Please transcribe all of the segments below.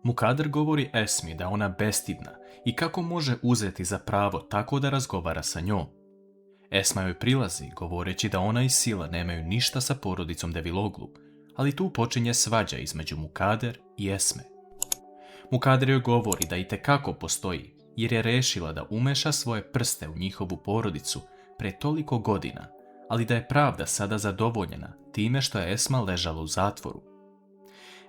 Mukader govori Esmi da je ona bestidna i kako može uzeti za pravo tako da razgovara sa njom. Esma joj prilazi govoreći da ona i Sila nemaju ništa sa porodicom Deviloglu, ali tu počinje svađa između Mukader i Esme. Mukader joj govori da itekako postoji jer je rešila da umeša svoje prste u njihovu porodicu pre toliko godina, ali da je pravda sada zadovoljena time što je Esma ležala u zatvoru.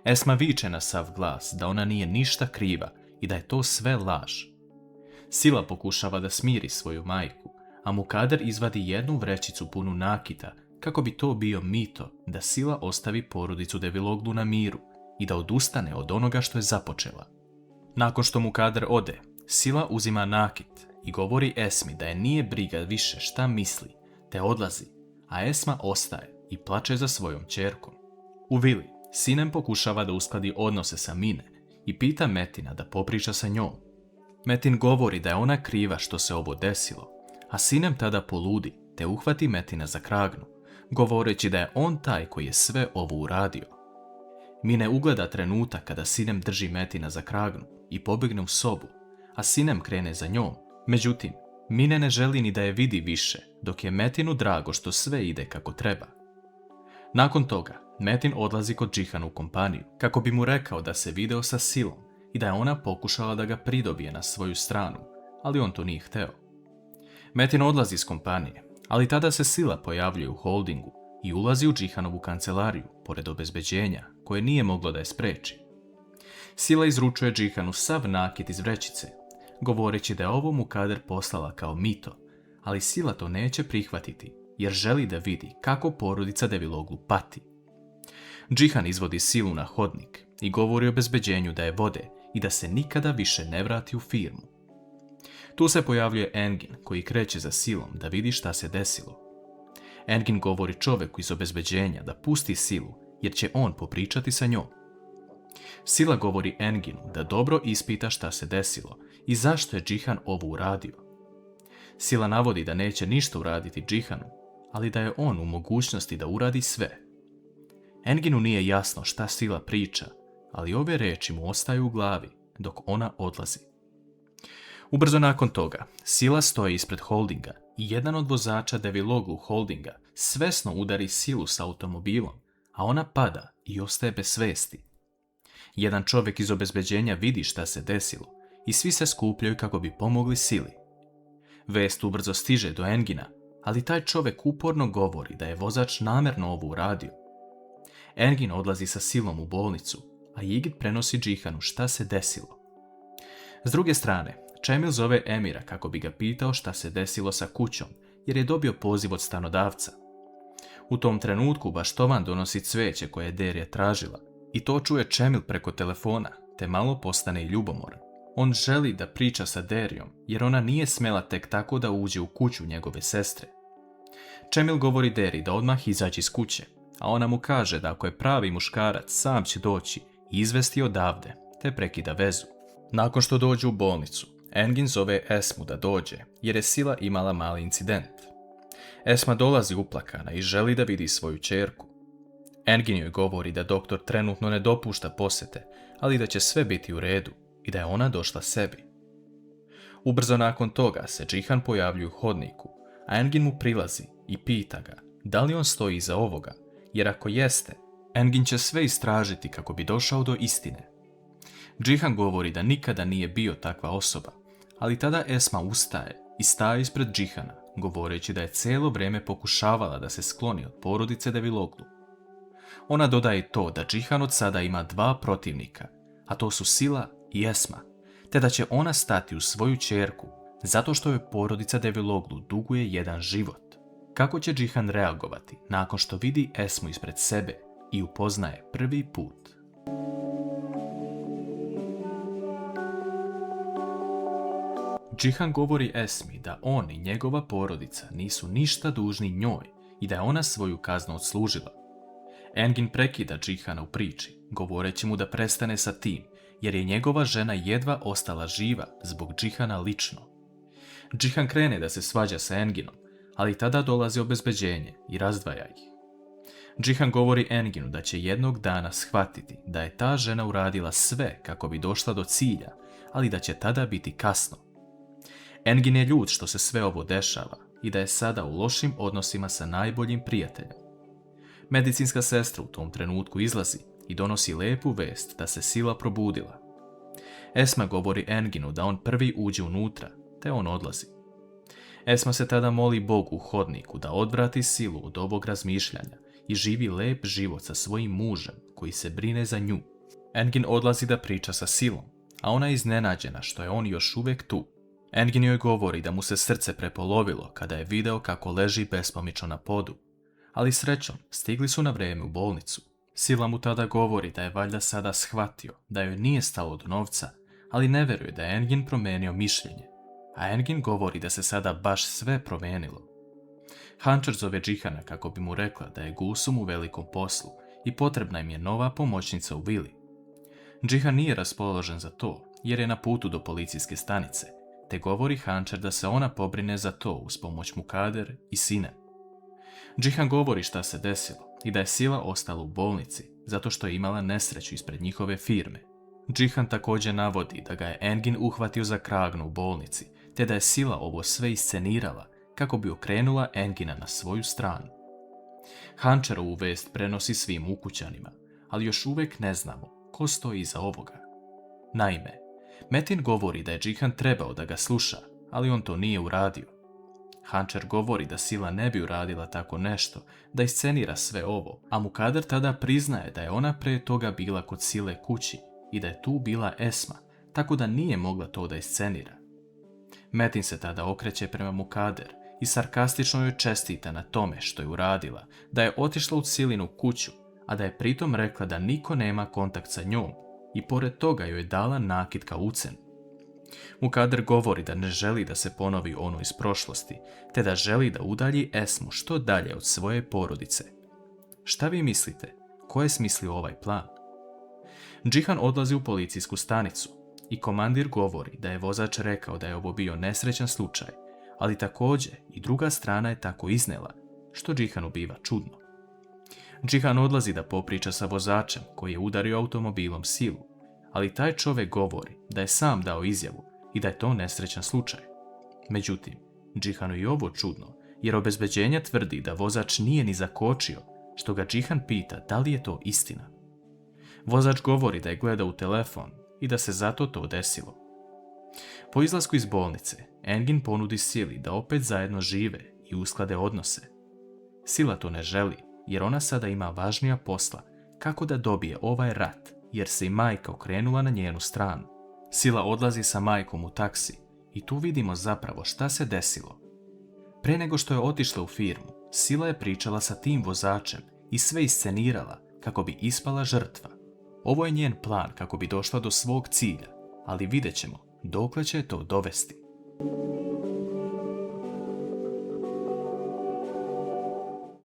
Esma viče na sav glas da ona nije ništa kriva i da je to sve laž. Sila pokušava da smiri svoju majku, a Mukader izvadi jednu vrećicu punu nakita kako bi to bio mito da Sila ostavi porodicu Deviloglu na miru i da odustane od onoga što je započela. Nakon što Mukader ode, Sila uzima nakit i govori Esmi da je nije briga više šta misli, te odlazi, a Esma ostaje i plače za svojom ćerkom. U vili, Sinem pokušava da uskladi odnose sa Mine i pita Metina da popriča sa njom. Metin govori da je ona kriva što se ovo desilo, a Sinem tada poludi te uhvati Metina za kragnu, govoreći da je on taj koji je sve ovo uradio. Mine ugleda trenutak kada Sinem drži Metina za kragnu i pobegne u sobu, a Sinem krene za njom. Međutim, Mine ne želi ni da je vidi više, dok je Metinu drago što sve ide kako treba. Nakon toga, Metin odlazi kod Džihana u kompaniju, kako bi mu rekao da se video sa Silom i da je ona pokušala da ga pridobije na svoju stranu, ali on to nije hteo. Metin odlazi iz kompanije, ali tada se Sila pojavljuje u holdingu i ulazi u Džihanovu kancelariju, pored obezbeđenja, koje nije moglo da je spreči. Sila izručuje Džihanu sav nakit iz vrećice, govoreći da je ovo Mukader poslala kao mito, ali Sila to neće prihvatiti, jer želi da vidi kako porodica Deviloglu pati. Džihan izvodi Silu na hodnik i govori obezbeđenju da je vode i da se nikada više ne vrati u firmu. Tu se pojavljuje Engin koji kreće za Silom da vidi šta se desilo. Engin govori čoveku iz obezbeđenja da pusti Silu jer će on popričati sa njom. Sila govori Enginu da dobro ispita šta se desilo i zašto je Džihan ovo uradio. Sila navodi da neće ništa uraditi Džihanu, ali da je on u mogućnosti da uradi sve. Enginu nije jasno šta Sila priča, ali ove reči mu ostaju u glavi dok ona odlazi. Ubrzo nakon toga, Sila stoji ispred holdinga i jedan od vozača Deviloglu holdinga svesno udari Silu s automobilom, a ona pada i ostaje bez svesti. Jedan čovjek iz obezbeđenja vidi šta se desilo i svi se skupljaju kako bi pomogli Sili. Vest ubrzo stiže do Engina, ali taj čovjek uporno govori da je vozač namerno ovo uradio. Engin odlazi sa Silom u bolnicu, a Jigit prenosi Džihanu šta se desilo. S druge strane, Čemil zove Emira kako bi ga pitao šta se desilo sa kućom, jer je dobio poziv od stanodavca. U tom trenutku Baštovan donosi cveće koje je Derija tražila i to čuje Čemil preko telefona, te malo postane i ljubomoran. On želi da priča sa Derijom, jer ona nije smela tek tako da uđe u kuću njegove sestre. Čemil govori Deri da odmah izađe iz kuće, a ona mu kaže da ako je pravi muškarac sam će doći i izvesti odavde, te prekida vezu. Nakon što dođu u bolnicu, Engin zove Esmu da dođe, jer je Sila imala mali incident. Esma dolazi uplakana i želi da vidi svoju ćerku. Engin joj govori da doktor trenutno ne dopušta posete, ali da će sve biti u redu i da je ona došla sebi. Ubrzo nakon toga se Džihan pojavljuje u hodniku, a Engin mu prilazi i pita ga da li on stoji iza ovoga, jer ako jeste, Engin će sve istražiti kako bi došao do istine. Džihan govori da nikada nije bio takva osoba, ali tada Esma ustaje i staje ispred Džihana, govoreći da je cijelo vrijeme pokušavala da se skloni od porodice Deviloglu. Ona dodaje to da Džihan od sada ima dva protivnika, a to su Sila i Esma, te da će ona stati u svoju ćerku zato što joj porodica Deviloglu duguje jedan život. Kako će Džihan reagovati nakon što vidi Esmu ispred sebe i upoznaje prvi put? Džihan govori Esmi da on i njegova porodica nisu ništa dužni njoj i da je ona svoju kaznu odslužila. Engin prekida Džihana u priči, govoreći mu da prestane sa tim, jer je njegova žena jedva ostala živa zbog Džihana lično. Džihan krene da se svađa sa Enginom, ali tada dolazi obezbeđenje i razdvaja ih. Džihan govori Enginu da će jednog dana shvatiti da je ta žena uradila sve kako bi došla do cilja, ali da će tada biti kasno. Engin je ljut što se sve ovo dešava i da je sada u lošim odnosima sa najboljim prijateljem. Medicinska sestra u tom trenutku izlazi i donosi lepu vest da se Sila probudila. Esma govori Enginu da on prvi uđe unutra, te on odlazi. Esma se tada moli Bogu u hodniku da odvrati Silu od ovog razmišljanja i živi lep život sa svojim mužem koji se brine za nju. Engin odlazi da priča sa Silom, a ona je iznenađena što je on još uvijek tu. Engin joj govori da mu se srce prepolovilo kada je video kako leži bespomično na podu, ali srećom stigli su na vrijeme u bolnicu. Sila mu tada govori da je valjda sada shvatio da joj nije stalo do novca, ali ne vjeruje da je Engin promijenio mišljenje, a Engin govori da se sada baš sve promijenilo. Hančer zove Džihana kako bi mu rekla da je Gulsum u velikom poslu i potrebna im je nova pomoćnica u vili. Džihan nije raspoložen za to jer je na putu do policijske stanice, te govori Hančer da se ona pobrine za to uz pomoć Mukader i Sine. Džihan govori šta se desilo i da je Sila ostala u bolnici zato što je imala nesreću ispred njihove firme. Džihan također navodi da ga je Engin uhvatio za kragnu u bolnici, te da je Sila ovo sve iscenirala kako bi okrenula Engina na svoju stranu. Hančer ovu vest prenosi svim ukućanima, ali još uvijek ne znamo ko stoji iza ovoga. Naime, Metin govori da je Džihan trebao da ga sluša, ali on to nije uradio. Hančer govori da Sila ne bi uradila tako nešto, da iscenira sve ovo, a Mukader tada priznaje da je ona pre toga bila kod Sile kući i da je tu bila Esma, tako da nije mogla to da iscenira. Metin se tada okreće prema Mukader i sarkastično joj čestita na tome što je uradila, da je otišla u Silinu kuću, a da je pritom rekla da niko nema kontakt sa njom i pored toga joj je dala nakit kao ucen. Mukader govori da ne želi da se ponovi ono iz prošlosti, te da želi da udalji Esmu što dalje od svoje porodice. Šta vi mislite? Ko je smislio ovaj plan? Džihan odlazi u policijsku stanicu i komandir govori da je vozač rekao da je ovo bio nesrećan slučaj, ali također i druga strana je tako iznela, što Džihanu biva čudno. Džihan odlazi da popriča sa vozačem koji je udario automobilom Silu, ali taj čovjek govori da je sam dao izjavu i da je to nesrećan slučaj. Međutim, Džihanu je ovo čudno, jer obezbeđenje tvrdi da vozač nije ni zakočio, što ga Džihan pita da li je to istina. Vozač govori da je gledao u telefon i da se zato to desilo. Po izlasku iz bolnice, Engin ponudi Sili da opet zajedno žive i usklade odnose. Sila to ne želi, jer ona sada ima važnija posla kako da dobije ovaj rat, jer se i majka okrenula na njenu stranu. Sila odlazi sa majkom u taksi i tu vidimo zapravo šta se desilo. Pre nego što je otišla u firmu, Sila je pričala sa tim vozačem i sve iscenirala kako bi ispala žrtva. Ovo je njen plan kako bi došla do svog cilja, ali vidjet ćemo dokle će to dovesti.